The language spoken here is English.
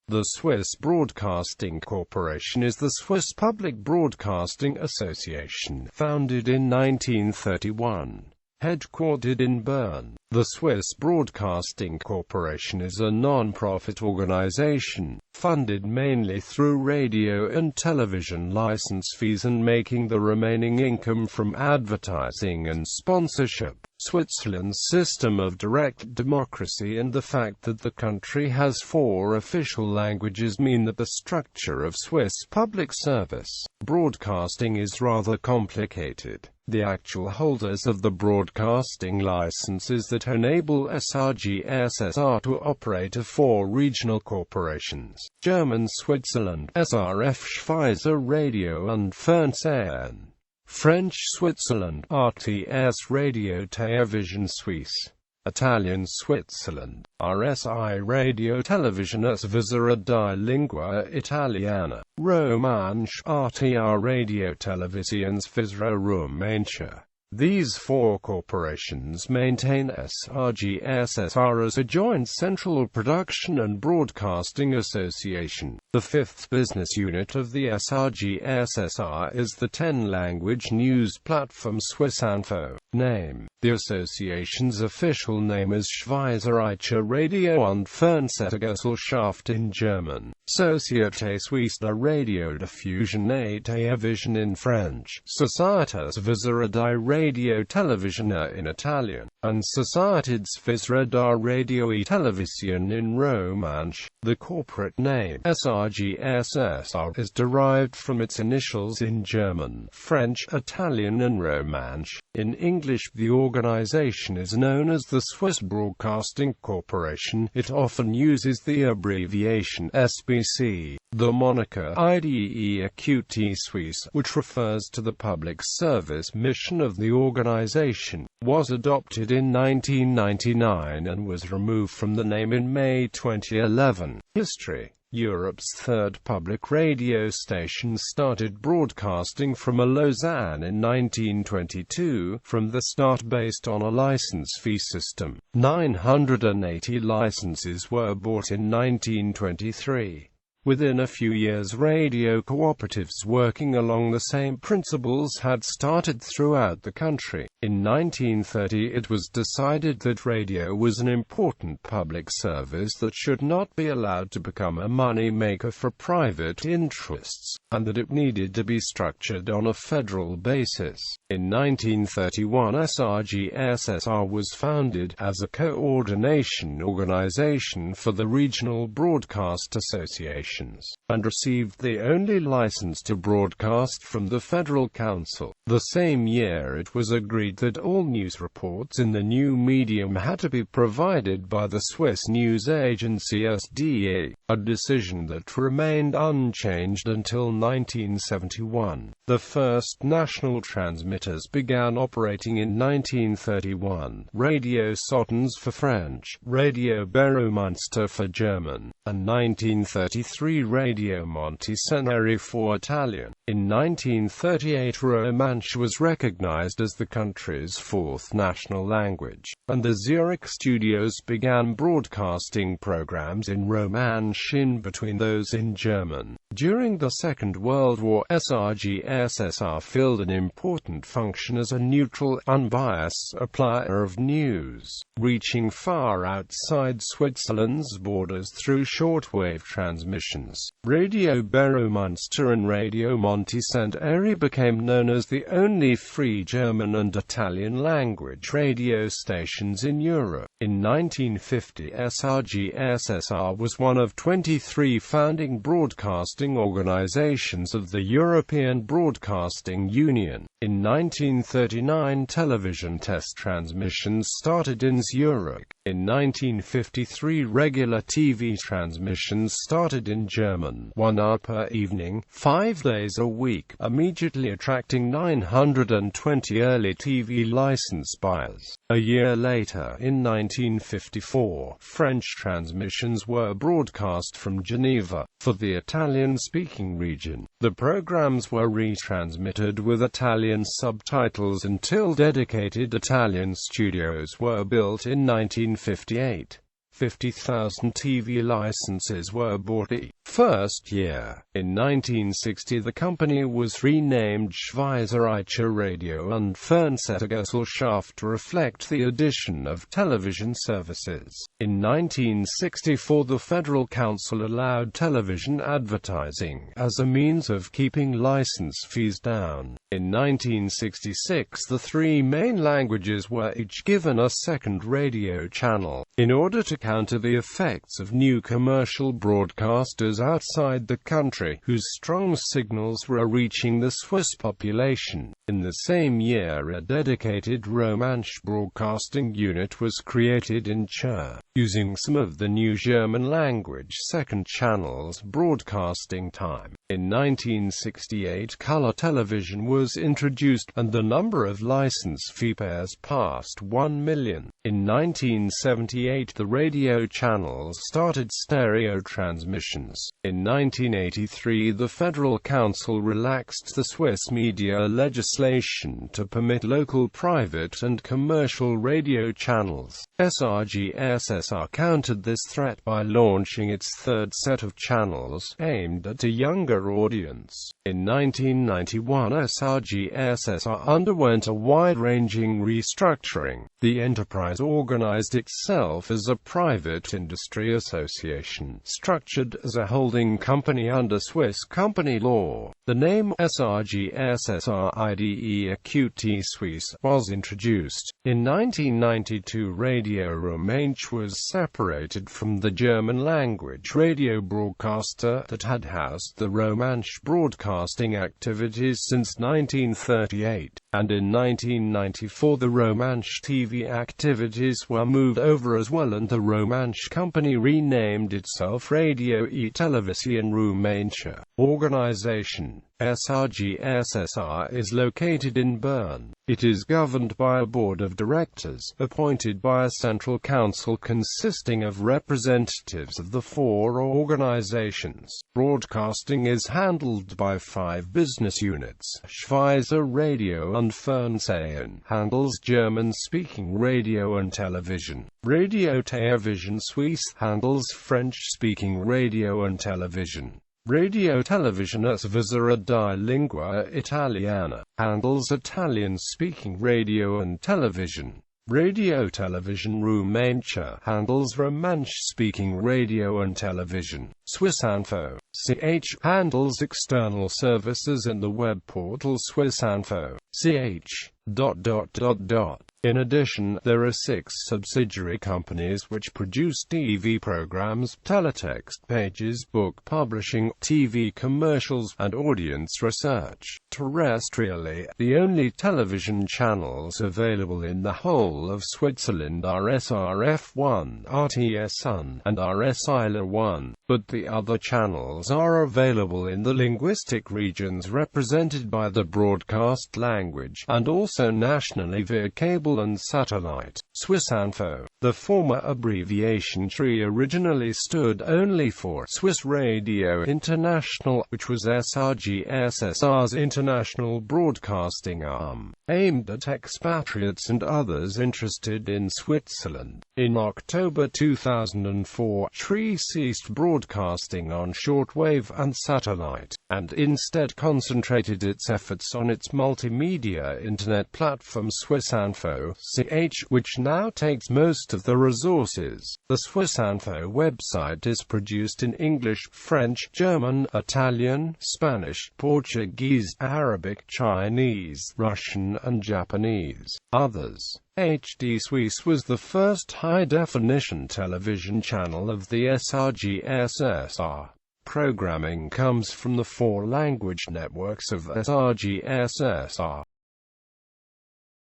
The Swiss Broadcasting Corporation is the Swiss Public Broadcasting Association, founded in 1931. Headquartered in Bern, the Swiss Broadcasting Corporation is a non-profit organization, funded mainly through radio and television license fees and making the remaining income from advertising and sponsorship. Switzerland's system of direct democracy and the fact that the country has 4 official languages mean that the structure of Swiss public service broadcasting is rather complicated. The actual holders of the broadcasting licenses that enable SRGSSR to operate are 4 regional corporations: German Switzerland, SRF Schweizer Radio und Fernsehen; French Switzerland, RTS Radio Télévision Suisse; Italian Switzerland, RSI Radio Televisione Svizzera di Lingua Italiana; Romansh, RTR Radio Televisione Svizzera Romancia. These 4 corporations maintain SRGSSR as a joint central production and broadcasting association. The 5th business unit of the SRGSSR is the 10-language news platform Swissinfo. Name: the association's official name is Schweizerische Radio- und Fernsehgesellschaft in German, Société Suisse de Radiodiffusion et Télévision in French, Société Svizzera di Radio Televisione in Italian, and Société Svizzera di Radio e Televisione in Romansh. The corporate name, SRGSSR, is derived from its initials in German, French, Italian and Romansh. In English, the organization is known as the Swiss Broadcasting Corporation. It often uses the abbreviation SBC. The moniker IDEQT Suisse, which refers to the public service mission of the organization, was adopted in 1999 and was removed from the name in May 2011. History: Europe's 3rd public radio station started broadcasting from Lausanne in 1922, from the start based on a license fee system. 980 licenses were bought in 1923. Within a few years, radio cooperatives working along the same principles had started throughout the country. In 1930 it was decided that radio was an important public service that should not be allowed to become a money-maker for private interests, and that it needed to be structured on a federal basis. In 1931 SRGSSR was founded as a coordination organization for the regional broadcast associations, and received the only license to broadcast from the Federal Council. The same year it was agreed that all news reports in the new medium had to be provided by the Swiss news agency SDA, a decision that remained unchanged until 1971. The first national transmitters began operating in 1931, Radio Sottens for French, Radio Beromünster for German, and 1933 Radio Monticeneri for Italian. In 1938 Romansh was recognized as the country's 4th national language, and the Zurich studios began broadcasting programs in Romansh in between those in German. During the Second World War, SRGSSR filled an important function as a neutral, unbiased supplier of news, reaching far outside Switzerland's borders through shortwave transmissions. Radio Beromünster and Radio Monticeneri became known as the only free German and Italian language radio stations in Europe. In 1950 SRGSSR was one of 23 founding broadcasting organizations of the European Broadcasting Union. In 1939 television test transmissions started in Zurich. In 1953 regular TV transmissions started in German, 1 hour per evening, 5 days a week, immediately attracting 920 early TV license buyers. A year later, in 1954, French transmissions were broadcast from Geneva. For the Italian-speaking region, the programs were retransmitted with Italian subtitles until dedicated Italian studios were built in 1958. 50,000 TV licenses were bought the first year. In 1960 the company was renamed Schweizerische Radio- und Fernsehgesellschaft to reflect the addition of television services. In 1964 the Federal Council allowed television advertising as a means of keeping license fees down. In 1966 the three main languages were each given a second radio channel. In order to counter the effects of new commercial broadcasters outside the country, whose strong signals were reaching the Swiss population, in the same year a dedicated Romansh broadcasting unit was created in Schär, using some of the new German-language second channel's broadcasting time. In 1968 color television was introduced, and the number of license fee payers passed 1 million. In 1978 the radio channels started stereo transmissions. In 1983 the Federal Council relaxed the Swiss media legislation to permit local private and commercial radio channels. SRGSSR countered this threat by launching its third set of channels, aimed at a younger audience. In 1991 SRGSSR underwent a wide-ranging restructuring. The enterprise organized itself as a private industry association, structured as a holding company under Swiss company law. The name SRGSSR IDE QT Suisse was introduced. In 1992 Radio Romansh was separated from the German-language radio broadcaster that had housed the Romansh broadcasting activities since 1938, and in 1994 the Romansh TV activities were moved over as well, and the Romansh company renamed itself Radio e Television Romansh. Organization SRGSSR is located in Bern. It is governed by a board of directors, appointed by a central council consisting of representatives of the four organizations. Broadcasting is handled by 5 business units. Schweizer Radio und Fernsehen handles German-speaking radio and television. Radio Television Suisse handles French-speaking radio and television. Radio Televisione Svizzera di Lingua Italiana handles Italian-speaking radio and television. Radio Television Romansh handles Romansh-speaking radio and television. Swissinfo (CH) handles external services in the web portal Swissinfo (CH). In addition, there are 6 subsidiary companies which produce TV programs, teletext pages, book publishing, TV commercials, and audience research. Terrestrially, the only television channels available in the whole of Switzerland are SRF1, RTS1, and RSILA1, but the other channels are available in the linguistic regions represented by the broadcast language, and also nationally via cable and satellite. Swissinfo, the former abbreviation tree, originally stood only for Swiss Radio International, which was SRGSSR's international broadcasting arm, aimed at expatriates and others interested in Switzerland. In October 2004, TRI ceased broadcasting on shortwave and satellite, and instead concentrated its efforts on its multimedia internet platform Swissinfo (CH), which now takes most of the resources. The Swissinfo website is produced in English, French, German, Italian, Spanish, Portuguese, Arabic, Chinese, Russian, and Japanese. Others. HD Suisse was the first high-definition television channel of the SRGSSR. Programming comes from the 4 language networks of SRGSSR.